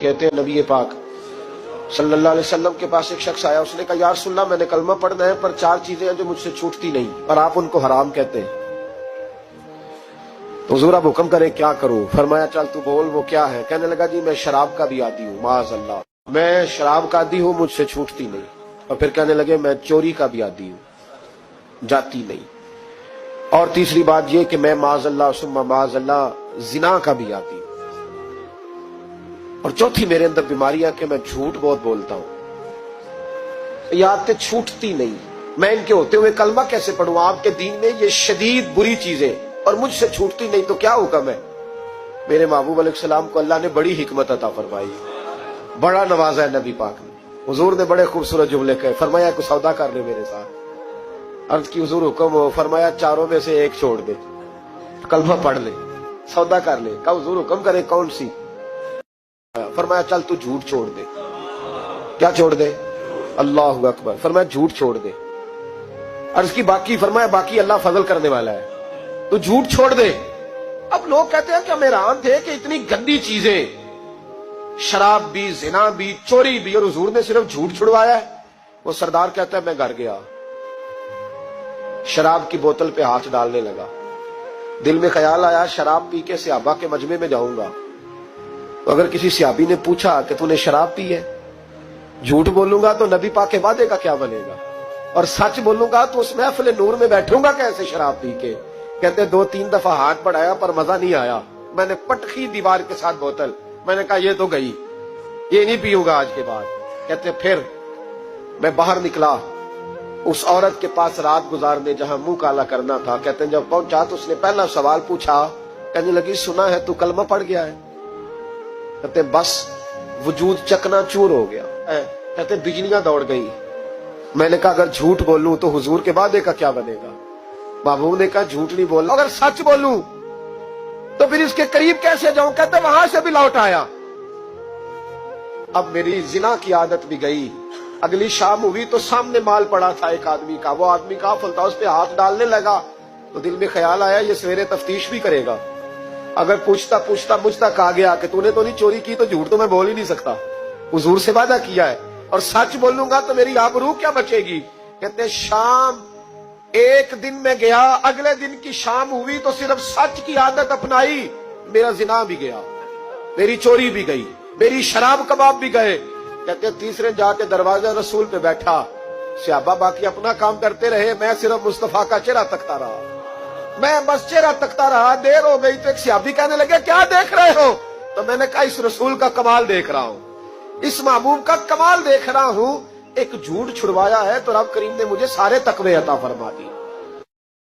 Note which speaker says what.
Speaker 1: कहते हैं नबी पाक सल्लल्लाहु अलैहि वसल्लम के पास एक शख्स आया, उसने कहा यार सुनना, मैंने कलमा पढ़ना है पर 4 चीजें हैं जो मुझसे छूटती नहीं और आप उनको हराम कहते हैं, तो हुजूर आप हुक्म करें क्या करूं? फरमाया चल तू बोल वो क्या है? कहने लगा जी मैं शराब का भी आदी हूँ, माज़अल्लाह मैं शराब का आदी हूँ, मुझसे छूटती नहीं। और फिर कहने लगे मैं चोरी का भी आदी हूँ, जाती नहीं। और तीसरी बात ये कि मैं माज़अल्लाह सुम्मा माज़अल्लाह जिना का भी आदी हूँ। और चौथी मेरे अंदर बीमारियां कि मैं झूठ बहुत बोलता हूं। ये आदतें छूटती नहीं, मैं इनके होते हुए कलमा कैसे पढ़ूं? आपके दीन में ये शदीद बुरी चीजें और मुझसे छूटती नहीं, तो क्या हुक्म है? मेरे महबूब अलैहिस्सलाम को अल्लाह ने बड़ी हिकमत अता फरमाई, बड़ा नवाजा है नबी पाक ने। हुजूर ने बड़े खूबसूरत जुमले कहे, फरमाया कुछ सौदा कर ले मेरे साथ। अर्ज की हुजूर हुक्म हो, फरमाया चारों में से एक छोड़ दे, कलमा पढ़ ले, सौदा कर ले। कहा हुजूर हुक्म करे कौन सी? फरमाया चल तू झूठ छोड़ दे। क्या छोड़ दे? अल्लाहु अकबर। फरमाया झूठ छोड़ दे। अर्ज की बाकी? फरमाया बाकी अल्लाह फजल करने वाला है, तू झूठ छोड़ दे। अब लोग कहते हैं कि हम हैरान थे कि इतनी गंदी चीजें, शराब भी, जिना भी, चोरी भी, और हुजूर ने सिर्फ झूठ छुड़वाया है। वो सरदार कहता है मैं घर गया, शराब की बोतल पे हाथ डालने लगा, दिल में ख्याल आया शराब पी के सहाबा के मजमे में जाऊंगा, तो अगर किसी सहाबी ने पूछा कि तूने शराब पी है, झूठ बोलूंगा तो नबी पाक के वादे का क्या बनेगा, और सच बोलूंगा तो उस महफिल नूर में बैठूंगा कैसे शराब पी के? कहते 2-3 दफा हाथ बढ़ाया पर मजा नहीं आया, मैंने पटखी दीवार के साथ बोतल, मैंने कहा ये तो गई, ये नहीं पीऊंगा आज के बाद। कहते फिर मैं बाहर निकला उस औरत के पास रात गुजारने जहां मुंह काला करना था। कहते जब पहुंचा तो उसने पहला सवाल पूछा, कहने लगी सुना है तू कलमा पढ़ गया है? कहते बस वजूद चकनाचूर हो गया। कहते बिजलियां दौड़ गई। मैंने कहा अगर झूठ बोलूं तो हुजूर के वादे का क्या बनेगा? महबूब ने कहा झूठ नहीं बोलना, अगर सच बोलूं तो फिर इसके करीब कैसे जाऊं? कहते वहां से भी लौट आया। अब मेरी जिना की आदत भी गई। अगली शाम हुई तो सामने माल पड़ा था एक आदमी का, वो आदमी काफिल था, उस पे हाथ डालने लगा तो दिल में ख्याल आया ये सवेरे तफ्तीश भी करेगा, अगर पूछता पूछता मुझ तक आ गया कि तूने तो नहीं चोरी की, तो झूठ तो मैं बोल ही नहीं सकता, हुजूर से वादा किया है, और सच बोलूंगा तो मेरी आबरू क्या बचेगी? कहते शाम एक दिन में गया, अगले दिन की शाम हुई तो सिर्फ सच की आदत अपनाई, मेरा जिना भी गया, मेरी चोरी भी गई, मेरी शराब कबाब भी गए। कहते तीसरे जाके दरवाजा रसूल पे बैठा, सहाबा बाकी अपना काम करते रहे, मैं सिर्फ मुस्तफा का चेहरा तकता रहा, मैं बस चेहरा तकता रहा। देर हो गई तो एक सहाबी कहने लगे क्या देख रहे हो? तो मैंने कहा इस रसूल का कमाल देख रहा हूं, इस महबूब का कमाल देख रहा हूं। एक झूठ छुड़वाया है तो रब करीम ने मुझे सारे तकवे अता फरमा दी।